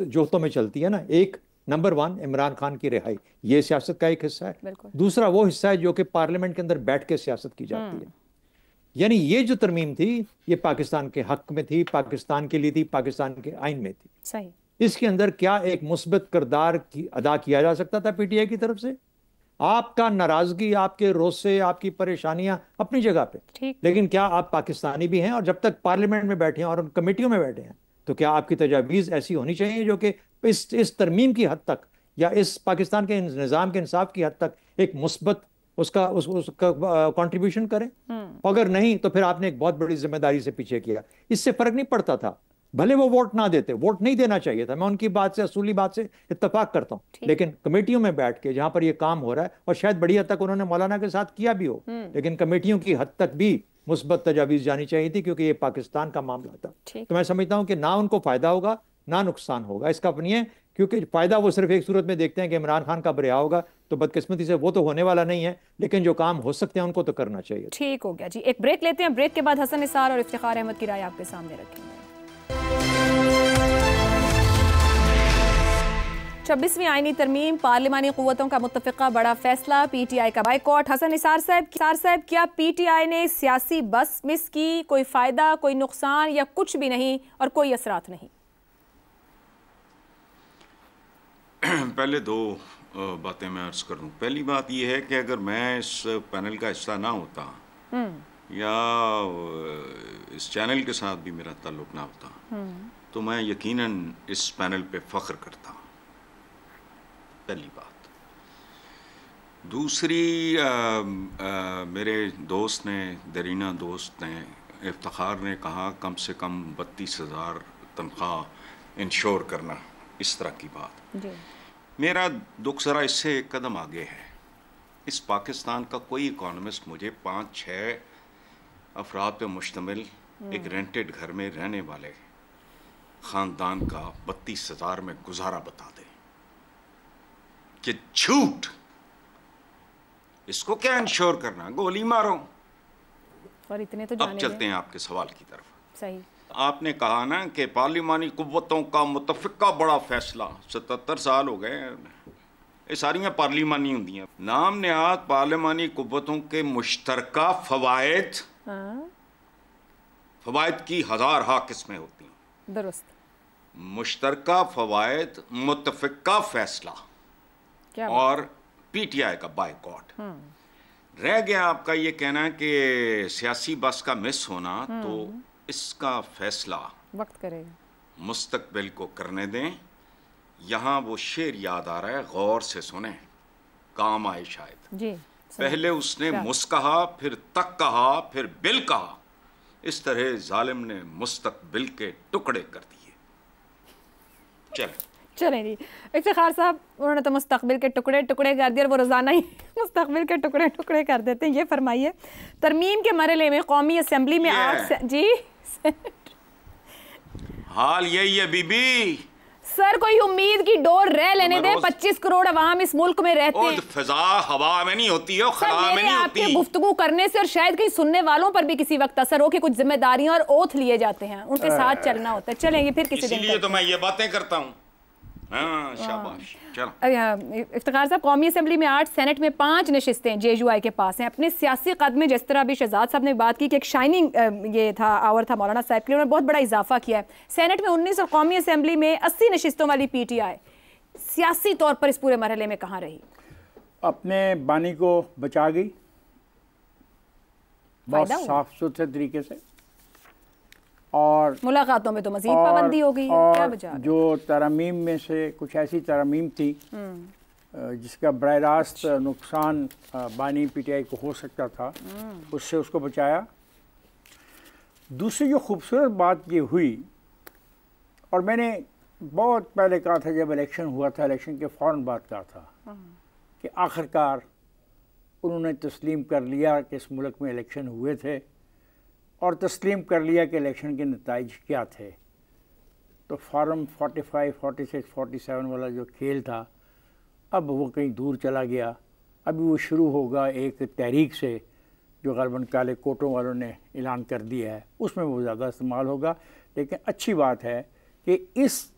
जोतों में चलती है ना, एक नंबर 1 इमरान खान की रिहाई, ये सियासत का एक हिस्सा है। दूसरा वो हिस्सा है जो कि पार्लियामेंट के अंदर बैठ के सियासत की जाती है। यानी ये जो तरमीम थी ये पाकिस्तान के हक में थी, पाकिस्तान के लिए थी, पाकिस्तान के आइन में थी। सही। इसके अंदर क्या एक मुस्बत किरदार अदा किया जा सकता था पीटीआई की तरफ से? आपका नाराजगी, आपके रोसे, आपकी परेशानियां अपनी जगह पे, लेकिन क्या आप पाकिस्तानी भी हैं? और जब तक पार्लियामेंट में बैठे हैं और उन कमेटियों में बैठे हैं तो क्या आपकी तजावीज़ ऐसी होनी चाहिए जो कि इस तरमीम की हद तक या इस पाकिस्तान के निज़ाम के इंसाफ की हद तक एक मुस्बत उसका कंट्रीब्यूशन करें? अगर नहीं तो फिर आपने एक बहुत बड़ी जिम्मेदारी से पीछे किया। इससे फर्क नहीं पड़ता था, भले वो वोट ना देते, वोट नहीं देना चाहिए था, मैं उनकी बात से, असूली बात से इत्तेफाक करता हूं, लेकिन कमेटियों में बैठ के जहां पर ये काम हो रहा है, और शायद बड़ी हद तक उन्होंने मौलाना के साथ किया भी हो, लेकिन कमेटियों की हद तक भी मुस्बत तजावीज़ जानी चाहिए थी, क्योंकि ये पाकिस्तान का मामला था। तो मैं समझता हूं कि ना उनको फायदा होगा ना नुकसान होगा इसका अपनी है, क्योंकि फायदा वो सिर्फ एक सूरत में देखते हैं कि इमरान खान का बरिया होगा, तो बदकिस्मती से वो तो होने वाला नहीं है, लेकिन जो काम हो सकते हैं उनको तो करना चाहिए। ठीक हो गया जी, एक ब्रेक लेते हैं, ब्रेक के बाद हसन निसार और इफ्तिखार अहमद की राय आपके सामने रखेंगे। 26वीं आईनी तरमीम, पार्लिमानी क़ुव्वतों का मुत्तफ़िक़ा बड़ा फैसला, पीटीआई का बाइकॉट। हसन निसार साहब, क्या पीटीआई ने सियासी बस मिस की? कोई फ़ायदा, कोई नुकसान या कुछ भी नहीं और कोई असरात नहीं? पहले दो बातें मैं अर्ज कर दूं। पहली बात यह है कि अगर मैं इस पैनल का हिस्सा ना होता या इस चैनल के साथ भी मेरा ताल्लुक ना होता तो मैं यकीनन इस पैनल पे फ़ख्र करता। पहली बात। दूसरी, मेरे दोस्त ने, दरीना दोस्त ने, इफ्तिखार ने कहा कम से कम 32,000 तनख्वाह इंश्योर करना, इस तरह की बात। मेरा दुख ज़रा इससे एक कदम आगे है। इस पाकिस्तान का कोई इकोनॉमिस्ट मुझे 5-6 अफराद पे मुश्तमिल एक रेंटेड घर में रहने वाले ख़ानदान का 32,000 में गुजारा बता दे कि झूठ। इसको क्या इंश्योर करना, गोली मारो। और इतने तो अब चलते हैं आपके सवाल की तरफ। सही। आपने कहा ना कि पार्लिमानी कुव्वतों का मुत्तफ़िक़ा बड़ा फैसला, 77 साल हो गए, ये सारियाँ पार्लिमानी होंगी हैं। नाम नहाद पार्लिमानी कुव्वतों के मुश्तरका फ़वाइद, फ़वाइद की हज़ार हा किस्में होती हैं। दुरुस्त। मुश्तरका फ़वाइद, मुत्तफ़िक़ा फैसला और पीटीआई का बाइकॉट। रह गया आपका ये कहना कि सियासी बस का मिस होना, तो इसका फैसला वक्त करेगा, मुस्तकबिल को करने दें। यहाँ वो शेर याद आ रहा है, गौर से सुने, काम आए शायद जी। पहले उसने मुस कहा, फिर तक कहा, फिर बिल कहा, इस तरह जालिम ने मुस्तकबिल के टुकड़े कर दिए। चलें जी। इफ्तिखार साहब, उन्होंने तो मुस्तकबिल के टुकड़े टुकड़े कर दिए और वो रोज़ाना ही मुस्तकबिल के टुकड़े टुकड़े कर देते हैं। ये फरमाइए, तरमीम के मरहले में कौमी असम्बली में जी हाल यही है बीबी। सर, कोई उम्मीद की डोर रह लेने दे। 25 करोड़ अवाम इस मुल्क में रहते हैं। फिजा हवा में नहीं होती है, खला में नहीं होती। आपके गुफ्तगू करने से और शायद कहीं सुनने वालों पर भी किसी वक्त असर हो कि कुछ जिम्मेदारियां और ओथ लिए जाते हैं, उनके साथ चलना होता है। चलेंगे फिर किसी दिन। इसीलिए तो मैं ये बातें करता हूँ। हाँ, शाबाश। चलो। इफ्तिखार साहब, कौमी असम्बली में 8, सेनेट में 5 नशिस्तें जेयूआई के पास हैं। अपने सियासी कद में जिस तरह अभी शहजाद साहब ने बात की कि एक शाइनिंग ये था, आवर था मौलाना साहब के लिए, उन्होंने बहुत बड़ा इजाफा किया है। सेनेट में 19 और कौमी असम्बली में 80 नशिस्तों वाली पीटीआई सियासी तौर पर इस पूरे मरहले में कहाँ रही? अपने बानी को बचा गई बहुत साफ सुथरे तरीके से, और मुलाकातों में तो मजीद पाबंदी हो गई है। क्या वजह? जो तरमीम में से कुछ ऐसी तरमीम थी जिसका बराह रास्त नुकसान बानी पीटीआई को हो सकता था, उससे उसको बचाया। दूसरी जो खूबसूरत बात ये हुई, और मैंने बहुत पहले कहा था जब इलेक्शन हुआ था, इलेक्शन के फ़ौरन बाद कहा था कि आखिरकार उन्होंने तस्लीम कर लिया कि इस मुल्क में इलेक्शन हुए थे और तस्लीम कर लिया कि इलेक्शन के नताइज क्या थे। तो फार्म 45, 46, 47 वाला जो खेल था, अब वो कहीं दूर चला गया। अभी वो शुरू होगा एक तहरीक से जो ग़ालिबन काले कोटों वालों ने ऐलान कर दिया है, उसमें वो ज़्यादा इस्तेमाल होगा। लेकिन अच्छी बात है कि इस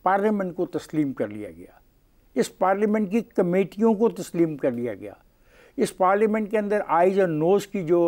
पार्लियामेंट को तस्लीम कर लिया गया। इस पार्लियामेंट की कमेटियों को तस्लीम कर लिया गया, इस पार्लियामेंट के अंदर आइज़ और नोज़ की जो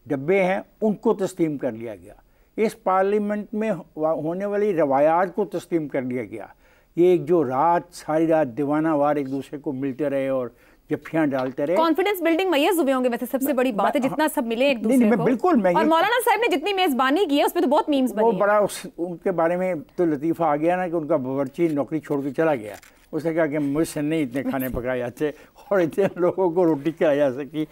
डब्बे हैं उनको तस्लीम कर लिया गया, इस पार्लियामेंट में होने वाली रवायात को तस्लीम कर लिया गया। ये एक जो रात सारी रात दीवानावार एक दूसरे को मिलते रहे और जफ्फियां डालते रहे, कॉन्फिडेंस बिल्डिंग मैयस हुए होंगे। वैसे सबसे बड़ी बात है जितना सब मिले एक दूसरे को। बिल्कुल, मैं और मौलाना साहब ने जितनी मेजबानी की है उसमें तो बहुत मीम्स बने। वो बड़ा उनके बारे में तो लतीफ़ा आ गया ना कि उनका बावर्ची नौकरी छोड़ के चला गया। उसने कहा कि मुझसे नहीं इतने खाने पकाए जाते और इतने लोगों को रोटी खिलाई जा सकी।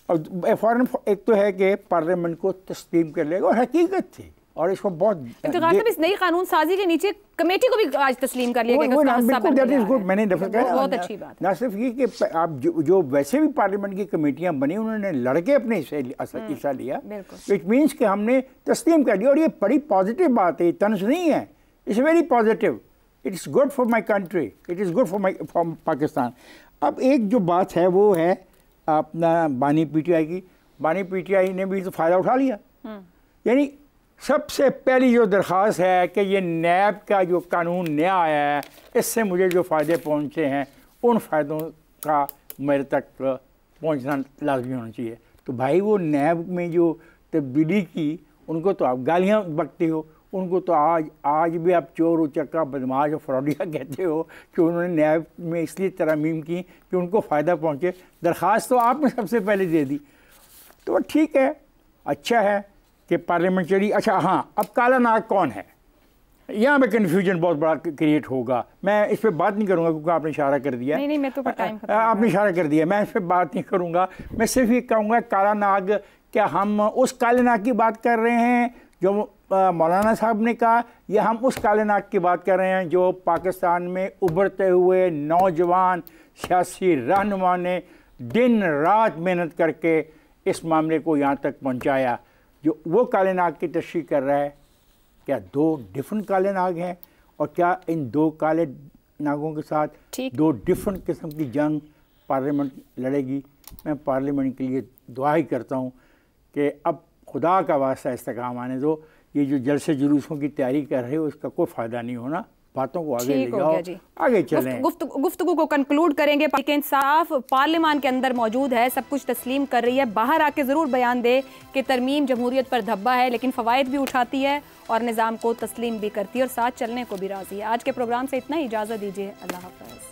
और फ़ौरन एक तो है कि पार्लियामेंट को तस्लीम कर लेगा, और हकीकत थी, और इसको बहुत इस नई कानून साजी के नीचे कमेटी को भी आज तस्लीम कर लिया गया। मैंने बहुत अच्छी बात। ना सिर्फ ये कि आप जो वैसे भी पार्लियामेंट की कमेटियां बनी उन्होंने लड़के अपने हिस्सा लिया, विच मीन्स कि हमने तस्लीम कर लिया। और ये बड़ी पॉजिटिव बात है, तंज नहीं है, it's very positive. It is good for my country, it is good for Pakistan. अब एक जो बात है वो है अपना बानी पीटीआई की। बानी पीटीआई ने भी तो फ़ायदा उठा लिया। यानी सबसे पहली जो दरख्वास्त है कि ये नैब का जो कानून नया आया है इससे मुझे जो फ़ायदे पहुँचे हैं उन फ़ायदों का मेरे तक पहुँचना लाजमी होना चाहिए। तो भाई वो नैब में जो तब्दीली की उनको तो आप गालियाँ बकते हो, उनको तो आज भी आप चोर उचक्का बदमाश और फ्रॉडिया कहते हो कि उन्होंने नैब में इसलिए तरमीम की कि उनको फ़ायदा पहुँचे। दरख्वास्त तो आपने सबसे पहले दे दी, तो ठीक है, अच्छा है कि पार्लियामेंटरी। अच्छा हाँ, अब काला नाग कौन है, यहाँ पे कन्फ्यूजन बहुत बड़ा क्रिएट होगा। मैं इस पर बात नहीं करूँगा क्योंकि आपने इशारा कर दिया। नहीं, मैं तो टाइम आपने इशारा कर दिया, मैं इस पर बात नहीं करूँगा। मैं सिर्फ ये कहूँगा काला नाग, क्या हम उस काले नाग की बात कर रहे हैं जो मौलाना साहब ने कहा, या हम उस काले नाग की बात कर रहे हैं जो पाकिस्तान में उभरते हुए नौजवान सियासी रहनुमा ने दिन रात मेहनत करके इस मामले को यहाँ तक पहुँचाया, जो वो काले नाग की तशरीह कर रहा है? क्या दो डिफरेंट काले नाग हैं, और क्या इन दो काले नागों के साथ दो डिफरेंट किस्म की जंग पार्लियामेंट लड़ेगी? मैं पार्लियामेंट के लिए दुआ ही करता हूँ कि अब खुदा का वास्ता इस्तेकाम आने दो। ये जो जलसे जुलूसों की तैयारी कर रहे हो इसका कोई फ़ायदा नहीं होना, बातों को आगे ले जाओ, आगे चलें। गुफ्तगू को कंक्लूड करेंगे। इंसाफ पार्लियामान के अंदर मौजूद है, सब कुछ तस्लीम कर रही है, बाहर आके ज़रूर बयान दे कि तरमीम जमहूरियत पर धब्बा है, लेकिन फ़वाइद भी उठाती है और निज़ाम को तस्लीम भी करती है और साथ चलने को भी राज़ी है। आज के प्रोग्राम से इतना ही, इजाज़त दीजिए, अल्लाह हाफ़िज़।